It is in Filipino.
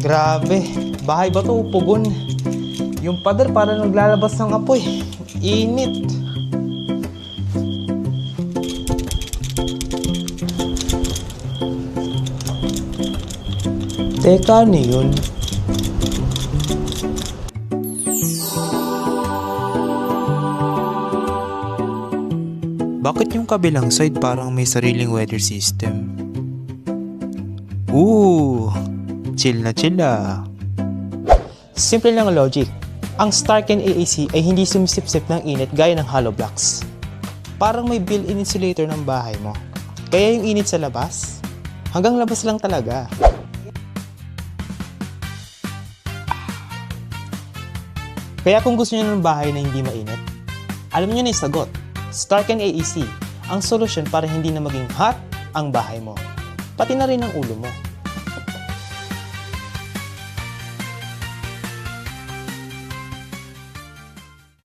Grabe, bahay ba to upugon? Yung pader para naglalabas ng apoy. Init. Teka, ano yun? Bakit yung kabilang side parang may sariling weather system? Chill na chill ah. Simple lang ang logic. Ang Starken AAC ay hindi sumisipsip ng init gaya ng hollow blocks. Parang may built-in insulator ng bahay mo. Kaya yung init sa labas, hanggang labas lang talaga. Kaya kung gusto niyo ng bahay na hindi mainit, alam niyo na yung sagot. Starken AEC, ang solusyon para hindi na maging hot ang bahay mo. Pati na rin ang ulo mo.